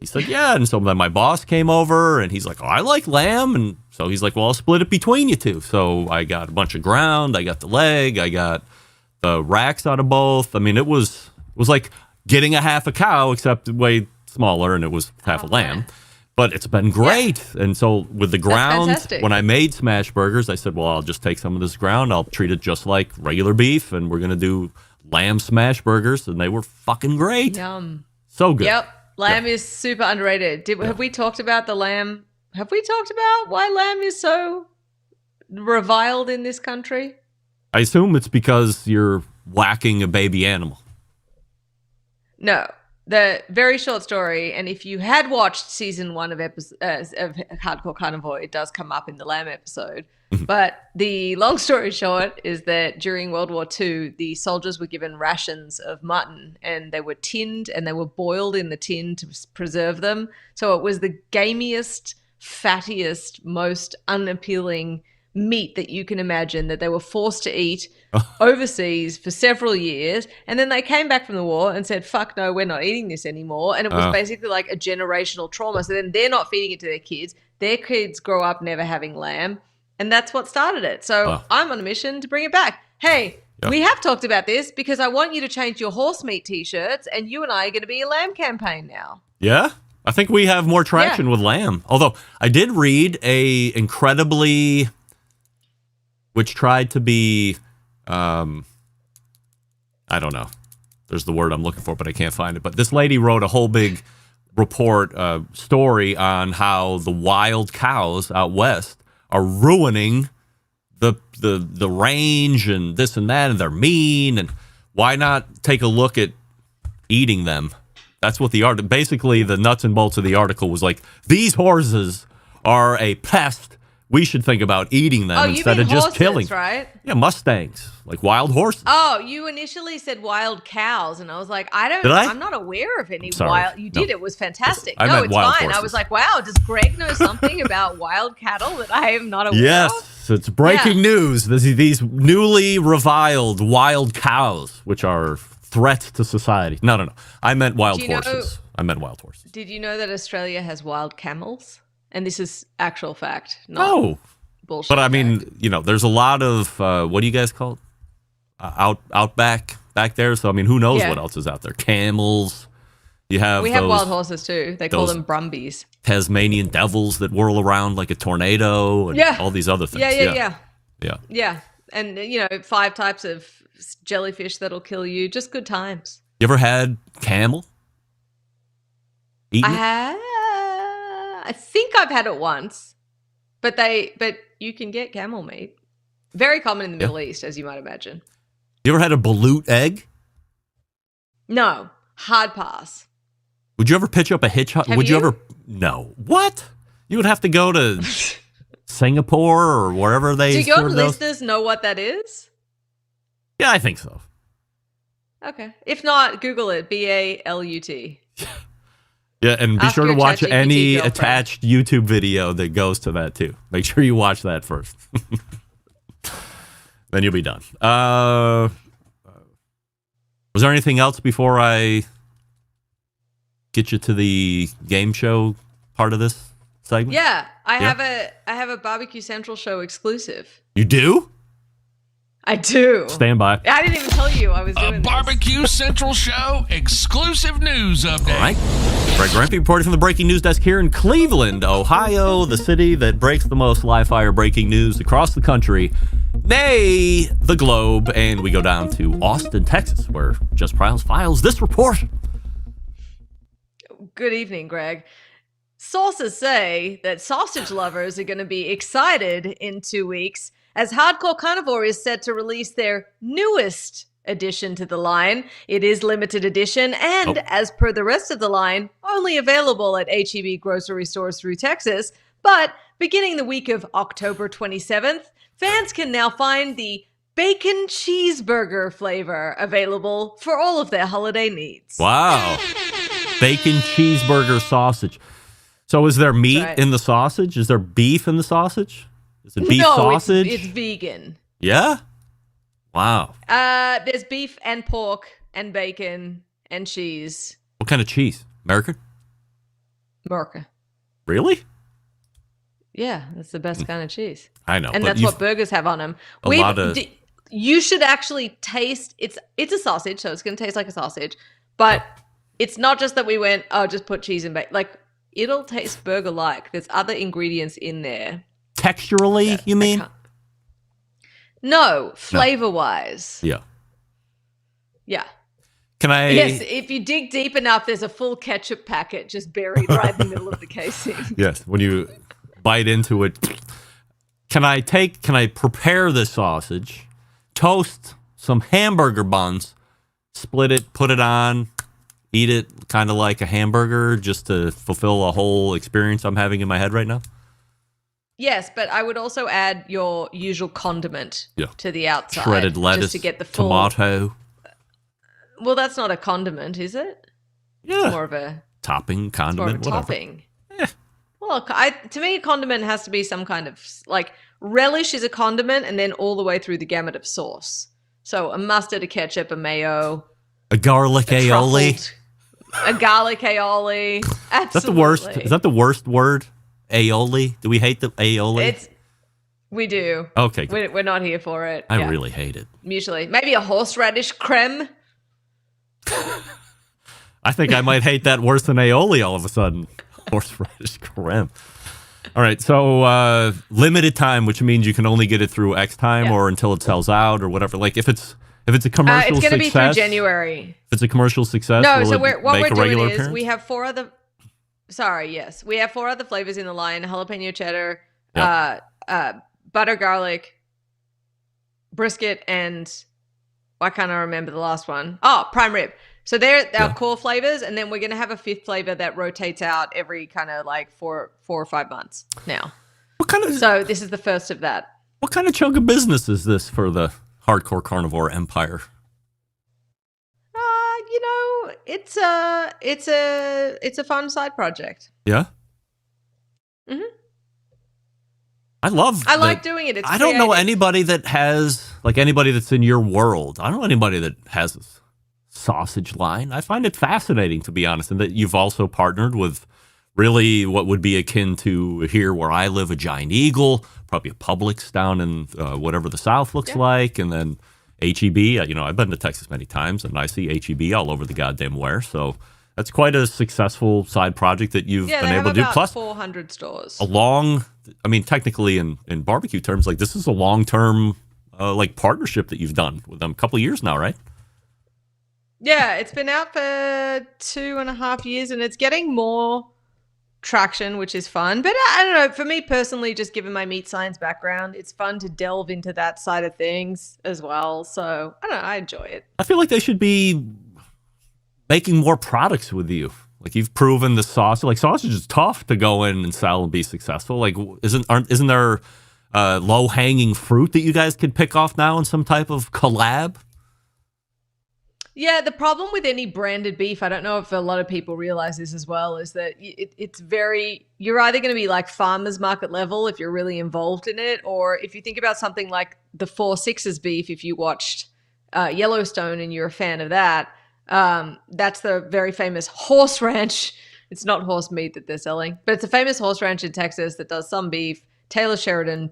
He said, yeah. And so then my boss came over, and he's like, oh, I like lamb. And so he's like, well, I'll split it between you two. So I got a bunch of ground. I got the leg. I got the racks out of both. I mean, it was like getting a half a cow, except way smaller, and it was half a lamb. But it's been great. Yeah. And so with the ground, when I made smash burgers, I said, well, I'll just take some of this ground. I'll treat it just like regular beef, and we're going to do lamb smash burgers. And they were fucking great. Yum. So good. Yep. Lamb is super underrated. Have we talked about the lamb? Have we talked about why lamb is so reviled in this country? I assume it's because you're whacking a baby animal. No. The very short story, and if you had watched season 1 of Hardcore Carnivore, it does come up in the lamb episode. But the long story short is that during World War II, the soldiers were given rations of mutton, and they were tinned and they were boiled in the tin to preserve them. So it was the gamiest, fattiest, most unappealing meat that you can imagine that they were forced to eat overseas for several years. And then they came back from the war and said, fuck no, we're not eating this anymore. And it was basically like a generational trauma. So then they're not feeding it to their kids. Their kids grow up never having lamb. And that's what started it. So I'm on a mission to bring it back. Hey, we have talked about this because I want you to change your horse meat t-shirts, and you and I are going to be a lamb campaign now. Yeah? I think we have more traction with lamb. Although I did read a incredibly, which tried to be, I don't know. There's the word I'm looking for, but I can't find it. But this lady wrote a whole big report, story on how the wild cows out west are ruining the range and this and that, and they're mean, and why not take a look at eating them? That's what basically the nuts and bolts of the article was like, these horses are a pest. We should think about eating them instead of just killing. Right? Yeah, Mustangs, like wild horses. Oh, you initially said wild cows, and I was like, I'm not aware of any wild. You did. It was fantastic. No, it's fine. Horses. I was like, wow, does Greg know something about wild cattle that I am not aware of? Yes, it's breaking news. These newly reviled wild cows, which are threats to society. No. I meant wild horses. I meant wild horses. Did you know that Australia has wild camels? And this is actual fact, not bullshit. But I mean, there's a lot of what do you guys call it? Outback back there. So I mean, who knows what else is out there? Camels. We have wild horses too. They call them brumbies. Tasmanian devils that whirl around like a tornado, and all these other things. Yeah. And 5 types of jellyfish that'll kill you. Just good times. You ever had camel? I think I've had it once, but you can get camel meat. Very common in the Middle East, as you might imagine. You ever had a balut egg? No, hard pass. Would you ever pitch up a hitchhike? Would you ever? No. What? You would have to go to Singapore or wherever they. Do your listeners know what that is? Yeah, I think so. Okay. If not, Google it. BALUT. Yeah, and be sure to watch any attached YouTube video that goes to that too. Make sure you watch that first. Then you'll be done. Was there anything else before I get you to the game show part of this segment? Yeah, I have a Barbecue Central show exclusive. You do? I do. Stand by. I didn't even tell you I was doing a Barbecue Central Show exclusive news update. All right. Greg Rempe reporting from the breaking news desk here in Cleveland, Ohio, the city that breaks the most live-fire breaking news across the country, nay, the globe. And we go down to Austin, Texas, where Jess Pryles files this report. Good evening, Greg. Sources say that sausage lovers are going to be excited in 2 weeks as Hardcore Carnivore is set to release their newest addition to the line. It is limited edition and, as per the rest of the line, only available at H-E-B grocery stores through Texas. But beginning the week of October 27th, fans can now find the bacon cheeseburger flavor available for all of their holiday needs. Wow. Bacon cheeseburger sausage. So is there meat in the sausage? Is there beef in the sausage? Is it beef sausage? It's vegan. Yeah? Wow. There's beef and pork and bacon and cheese. What kind of cheese? American? America. Really? Yeah, that's the best kind of cheese. I know. And that's what burgers have on them. You should actually taste, it's a sausage, so it's going to taste like a sausage. But it's not just that we went, oh, just put cheese and bacon. Like, it'll taste burger-like. There's other ingredients in there. Texturally, you mean? No, flavor-wise. Yeah. Yeah. Can I? Yes, if you dig deep enough, there's a full ketchup packet just buried right in the middle of the casing. Yes, when you bite into it. Can I prepare the sausage, toast some hamburger buns, split it, put it on, eat it kind of like a hamburger just to fulfill a whole experience I'm having in my head right now? Yes, but I would also add your usual condiment to the outside. Shredded lettuce, just to get the full tomato. Well, that's not a condiment, is it? Yeah. It's more of a topping, condiment, more of a whatever. topping. Well, to me, a condiment has to be some kind of, like, relish is a condiment and then all the way through the gamut of sauce. So a mustard, a ketchup, a mayo. A garlic aioli. A garlic aioli. Absolutely. Is that the worst? Is that the worst word? Aioli? Do we hate the aioli? We do. Okay. Good. We're not here for it. I really hate it. Mutually. Maybe a horseradish creme. I think I might hate that worse than aioli all of a sudden. Horseradish creme. All right, so limited time, which means you can only get it through X time or until it sells out or whatever. Like if it's a commercial success, it's going to be through January. If it's a commercial success, no. So what we're doing is appearance? we have four other. Sorry, yes, we have four other flavors in the line: jalapeno cheddar, butter garlic, brisket, and why can't I remember the last one? Oh, prime rib. So they're our core flavors, and then we're going to have a fifth flavor that rotates out every kind of like four or 5 months now. So this is the first of that. What kind of chunk of business is this for the hardcore carnivore empire? It's a fun side project. Yeah. Mm-hmm. I like doing it. It's I don't know anybody that has anybody that's in your world. I don't know anybody that has this sausage line. I find it fascinating, to be honest, and that you've also partnered with really what would be akin to here where I live, a Giant Eagle, probably a Publix down in whatever the South looks like, and then H-E-B. I've been to Texas many times, and I see H-E-B all over the goddamn where. So that's quite a successful side project that you've been able to do. About Plus 400 stores. Technically in barbecue terms, like this is a long-term partnership that you've done with them a couple of years now, right? Yeah, it's been out for 2.5 years, and it's getting more traction, which is fun. But I don't know, for me personally, just given my meat science background, it's fun to delve into that side of things as well. So I don't know, I enjoy it. I feel like they should be making more products with you. Like you've proven the sausage. Like sausage is tough to go in and sell and be successful. Like isn't there low hanging fruit that you guys could pick off now in some type of collab? Yeah, the problem with any branded beef, I don't know if a lot of people realize this as well, is that you're either going to be like farmer's market level if you're really involved in it, or if you think about something like the 4-6's beef, if you watched Yellowstone and you're a fan of that, that's the very famous horse ranch. It's not horse meat that they're selling, but it's a famous horse ranch in Texas that does some beef. Taylor Sheridan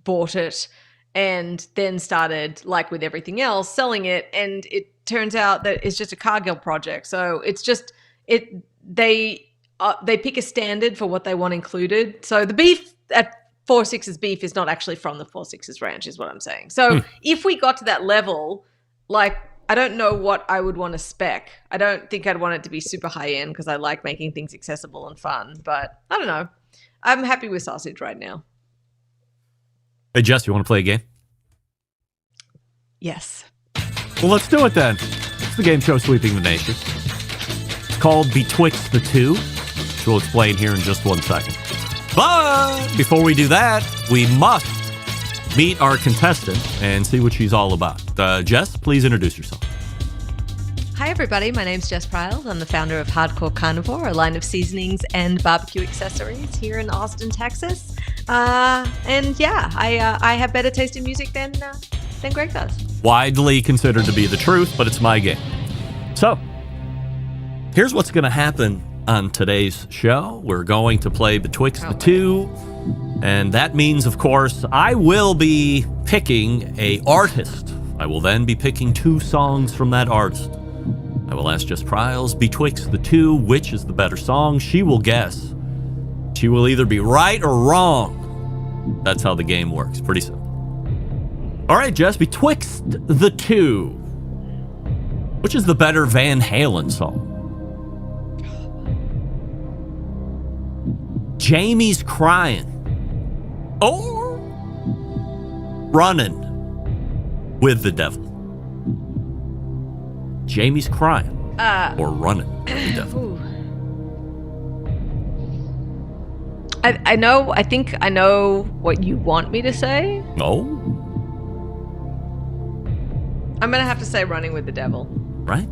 bought it and then started, like with everything else, selling it, and it turns out that it's just a Cargill project. So it's just they pick a standard for what they want included. So the beef at 4-6's beef is not actually from the 4-6's ranch, is what I'm saying. So if we got to that level, like I don't know what I would want to spec. I don't think I'd want it to be super high end because I like making things accessible and fun. But I don't know. I'm happy with sausage right now. Hey Jess, you want to play a game? Yes. Well, let's do it then. It's the game show sweeping the nation. It's called Betwixt the Two, which we'll explain here in just 1 second. But before we do that, we must meet our contestant and see what she's all about. Jess, please introduce yourself. Hi, everybody. My name's Jess Pryles. I'm the founder of Hardcore Carnivore, a line of seasonings and barbecue accessories here in Austin, Texas. I have better taste in music than Greg does. Widely considered to be the truth, but it's my game. So, here's what's going to happen on today's show. We're going to play Betwixt the Two, and that means, of course, I will be picking a artist. I will then be picking 2 songs from that artist. I will ask Jess Pryles, betwixt the two, which is the better song. She will guess. She will either be right or wrong. That's how the game works. Pretty simple. All right, Jess, betwixt the two, which is the better Van Halen song? Jamie's Crying or Running with the Devil? Jamie's Crying or Running with the Devil? I think I know what you want me to say. No. I'm going to have to say Running with the Devil. Right.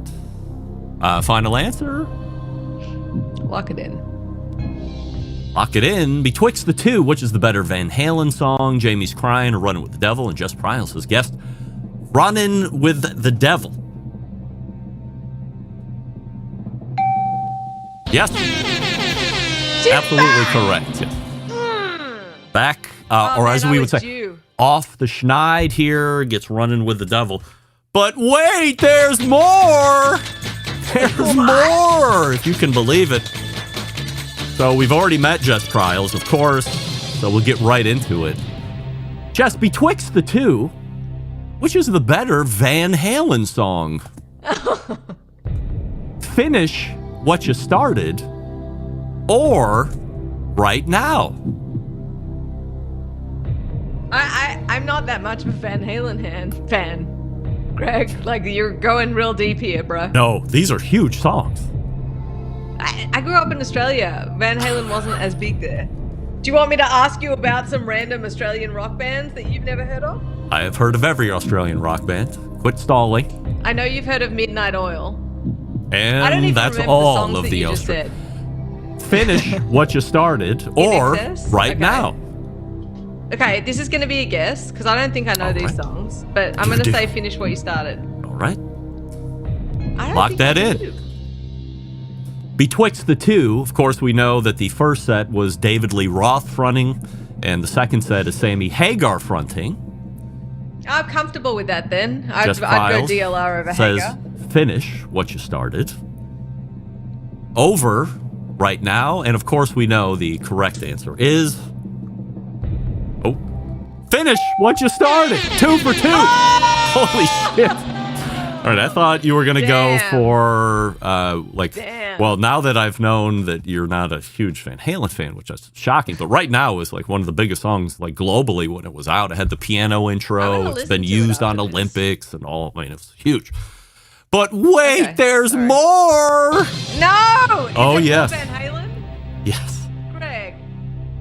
Final answer? Lock it in. Lock it in. Betwixt the two, which is the better Van Halen song? Jamie's Crying or Running with the Devil? And Jess Pryles has guessed Running with the Devil. Yes. Absolutely correct. Yes. Back, or as we would say, off the schneid here, gets Running with the Devil. But wait, there's more! There's more, if you can believe it. So we've already met Jess Pryles, of course, so we'll get right into it. Jess, betwixt the two, which is the better Van Halen song? Finish What You Started or Right Now? I'm not that much of a Van Halen fan, Greg. Like, you're going real deep here, bro. No, these are huge songs. I grew up in Australia. Van Halen wasn't as big there. Do you want me to ask you about some random Australian rock bands that you've never heard of? I have heard of every Australian rock band. Quit stalling. I know you've heard of Midnight Oil. And I don't even that's remember all the songs of that the you just Australian. said. Finish What You Started or Right Okay. Now. Okay, this is going to be a guess because I don't think I know these songs. But I'm going to say Finish What You Started. All right. I don't Lock think that I in. do. Betwixt the two, of course, we know that the first set was David Lee Roth fronting, and the second set is Sammy Hagar fronting. I'm comfortable with that then. I'd Jess go Pryles DLR over says, Hagar. Finish What You Started. Over Right Now, and of course we know the correct answer is... Finish What You Started. 2 for 2. Holy shit. All right, I thought you were going to go for, well, now that I've known that you're not a huge Van Halen fan, which is shocking, but Right Now is like one of the biggest songs, like globally when it was out. It had the piano intro. It's been used on Olympics and all. I mean, it was huge. But wait, there's more. No! Oh, Is it yes. Van Halen? Yes. Greg.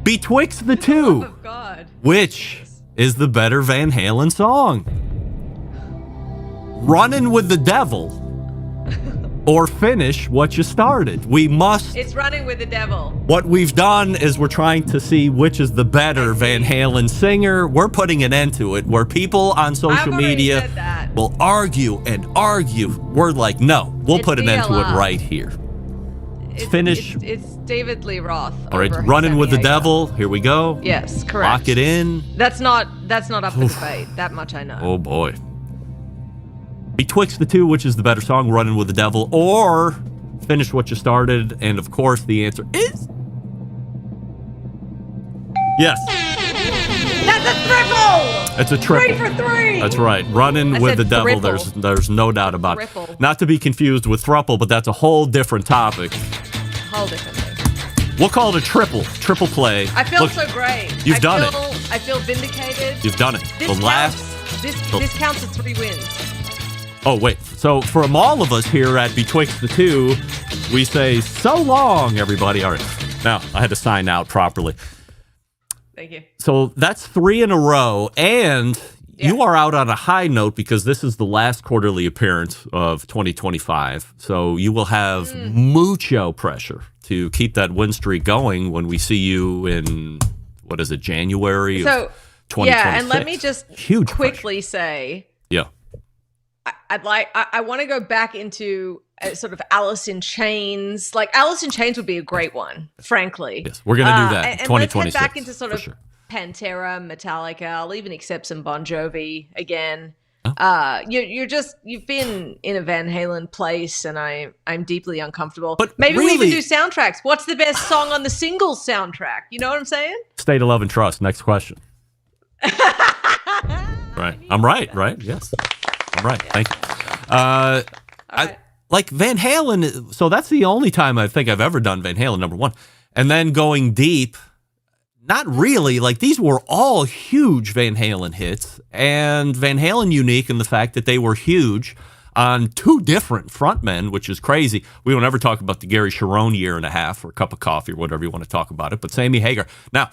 Betwixt the two, Oh, God. which is the better Van Halen song? Running with the Devil or Finish What You Started? We must. It's Running with the Devil. What we've done is we're trying to see which is the better Van Halen singer. We're putting an end to it where people on social media will argue and argue. We're like, no, we'll put an end to it DLR. right here. Finish. It's David Lee Roth. All right, over Running with the Sammy Hagar. Devil. Here we go. Yes, correct. Lock it in. That's not up for debate. That much I know. Oh boy. Betwixt the two, which is the better song, Running with the Devil or Finish What You Started? And of course, the answer is yes. That's a triple. It's a triple. 3 for 3. That's right. Running I with said the Devil. thriple. There's no doubt about it. Triple. Not to be confused with thruple, but that's a whole different topic. Whole different thing. We'll call it a triple play. I feel Look, so great. You've done it. I feel vindicated. You've done it. This counts as 3 wins. Oh, wait. So from all of us here at Betwixt the Two, we say so long, everybody. All right. Now, I had to sign out properly. Thank you. So that's 3 in a row, and you are out on a high note because this is the last quarterly appearance of 2025. So you will have mucho pressure to keep that win streak going when we see you in, what is it, January of 2026. Yeah, and let me just Huge quickly say, yeah, I want to go back into sort of Alice in Chains. Like Alice in Chains would be a great one, frankly. Yes, we're going to do that in 2026. Let's head back into sort of Pantera, Metallica. I'll even accept some Bon Jovi again. You've been in a Van Halen place, and I'm deeply uncomfortable. But maybe we even do soundtracks. What's the best song on the singles soundtrack? You know what I'm saying? State of Love and Trust. Next question. Right. I'm right, right? Yes. I'm right. Thank you. Like Van Halen, so that's the only time I think I've ever done Van Halen, number one. And then going deep, not really. Like these were all huge Van Halen hits, and Van Halen unique in the fact that they were huge on 2 different frontmen, which is crazy. We won't ever talk about the Gary Cherone year and a half or cup of coffee or whatever you want to talk about it, but Sammy Hagar. Now,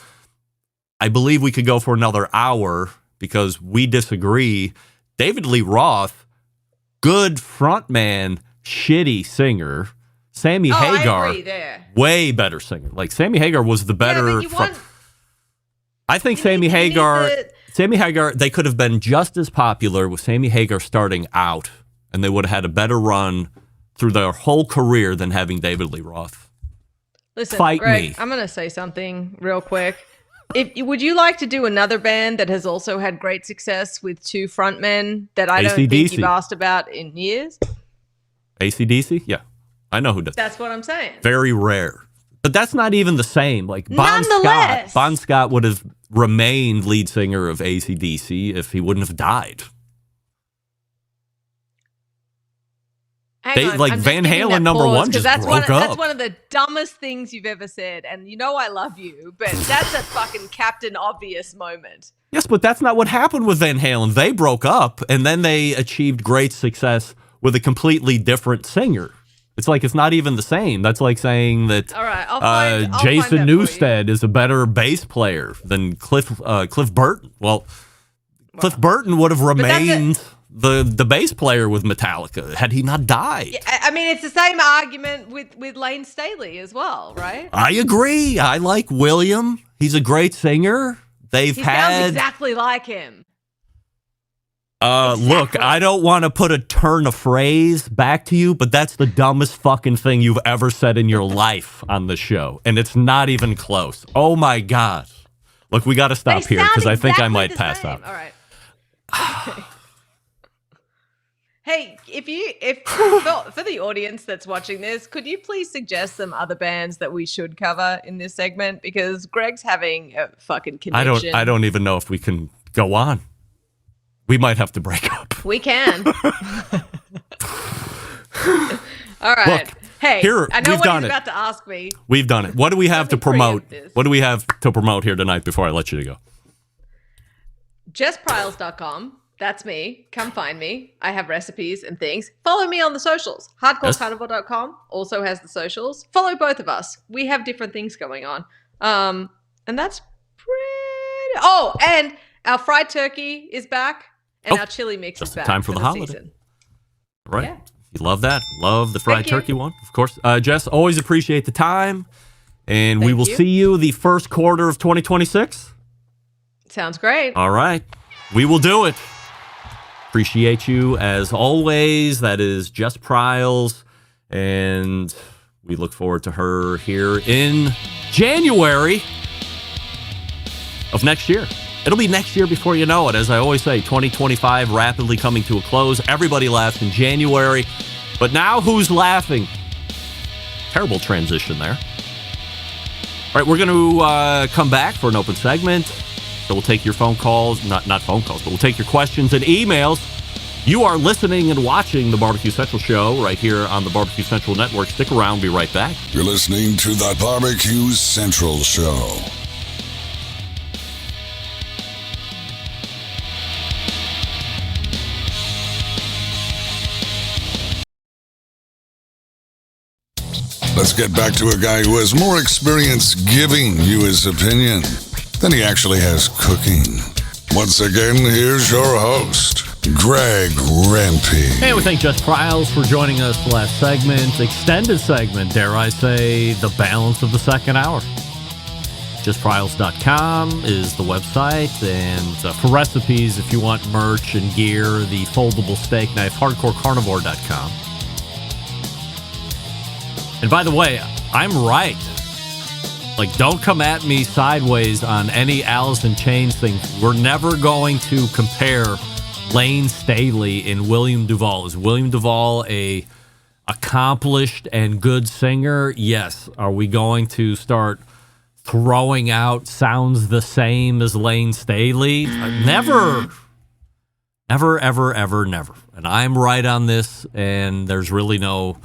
I believe we could go for another hour because we disagree. David Lee Roth, good frontman, shitty singer. Sammy Hagar, I agree there. Way better singer. Like Sammy Hagar was the better. I think Sammy Hagar, they could have been just as popular with Sammy Hagar starting out, and they would have had a better run through their whole career than having David Lee Roth. Listen, Fight Greg, me. I'm going to say something real quick. Would you like to do another band that has also had great success with 2 frontmen that I don't think you've asked about in years? AC/DC? Yeah. I know who does. That's what I'm saying. Very rare. But that's not even the same. Like Nonetheless. Bon Scott would have remained lead singer of AC/DC if he wouldn't have died. Van Halen number one just broke up. That's one of the dumbest things you've ever said. And you know I love you, but that's a fucking Captain Obvious moment. Yes, but that's not what happened with Van Halen. They broke up, and then they achieved great success with a completely different singer. It's like it's not even the same. That's like saying that I'll Jason find Newsted is a better bass player than Cliff Burton. Well, Cliff Burton would have remained the bass player with Metallica had he not died. Yeah, I mean, it's the same argument with Lane Staley as well, right? I agree. I like William. He's a great singer. He sounds exactly like him. Look, I don't want to put a turn of phrase back to you, but that's the dumbest fucking thing you've ever said in your life on the show. And it's not even close. Oh my God. Look, we got to stop here because I think I might pass out. All right. Okay. Hey, if for the audience that's watching this, could you please suggest some other bands that we should cover in this segment? Because Greg's having a fucking connection. I don't even know if we can go on. We might have to break up. We can. All right. Look, hey, here, I know we've what done he's it. about to ask me. We've done it. What do we have to promote? this. What do we have to promote here tonight before I let you go? JessPriles.com. That's me. Come find me. I have recipes and things. Follow me on the socials. HardcoreCarnivore.com also has the socials. Follow both of us. We have different things going on. And that's pretty... Oh, and our fried turkey is back. And our chili mix is back. Time for the holiday. Season. Right. Yeah. You love that. Love the fried turkey one, of course. Jess, always appreciate the time. And we will see you the first quarter of 2026. Sounds great. All right. We will do it. Appreciate you as always. That is Jess Priles. And we look forward to her here in January of next year. It'll be next year before you know it. As I always say, 2025 rapidly coming to a close. Everybody laughs in January. But now who's laughing? Terrible transition there. All right, we're going to come back for an open segment. So we'll take your phone calls, not phone calls, but we'll take your questions and emails. You are listening and watching the Barbecue Central Show right here on the Barbecue Central Network. Stick around, be right back. You're listening to the Barbecue Central Show. Let's get back to a guy who has more experience giving you his opinion. than he actually has cooking. Once again, here's your host, Greg Rempe. Hey, we thank Jess Pryles for joining us last segment, extended segment, dare I say, the balance of the second hour. JessPryles.com is the website, and for recipes, if you want merch and gear, the foldable steak knife, hardcorecarnivore.com. And by the way, I'm right. Like, don't come at me sideways on any Alice in Chains thing. We're never going to compare Lane Staley and William Duvall. Is William Duvall a accomplished and good singer? Yes. Are we going to start throwing out sounds the same as Lane Staley? Never. Never, ever, ever, never. And I'm right on this, and there's really no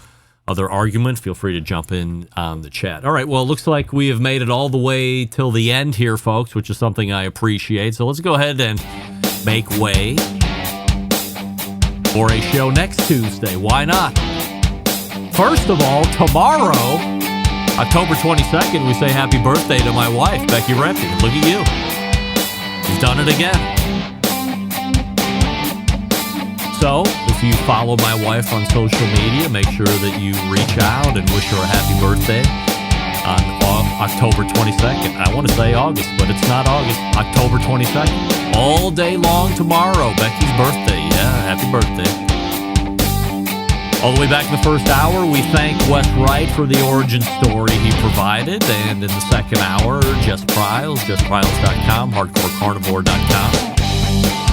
other argument. Feel free to jump in on the chat. All right, well, it looks like we have made it all the way till the end here, folks, which is something I appreciate. So let's go ahead and make way for a show next Tuesday. Why not? First of all, tomorrow, October 22nd, we say happy birthday to my wife, Becky Rempe. Look at you. You've done it again. So, if you follow my wife on social media, make sure that you reach out and wish her a happy birthday on October 22nd. I want to say August, but it's not August. October 22nd. All day long tomorrow, Becky's birthday. Yeah, happy birthday. All the way back in the first hour, we thank Wes Wright for the origin story he provided. And in the second hour, Jess Pryles, JessPryles.com, HardcoreCarnivore.com.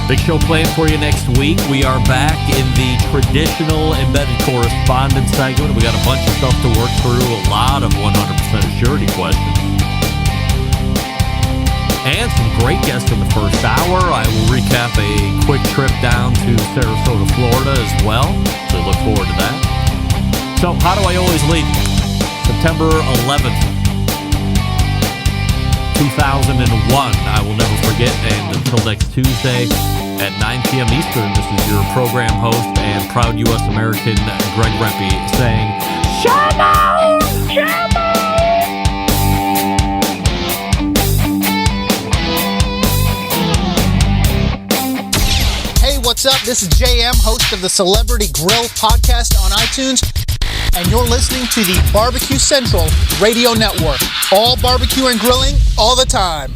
Big show planned for you next week. We are back in the traditional embedded correspondence segment. We got a bunch of stuff to work through, a lot of 100% assurity questions. And some great guests in the first hour. I will recap a quick trip down to Sarasota, Florida as well. So look forward to that. So how do I always leave? September 11th, 2001. I will never forget. And until next Tuesday at 9 p.m. Eastern, this is your program host and proud U.S. American Greg Rempe saying, Shalom! Shalom! Hey, what's up? This is JM, host of the Celebrity Grill podcast on iTunes, and you're listening to the Barbecue Central Radio Network. All barbecue and grilling, all the time.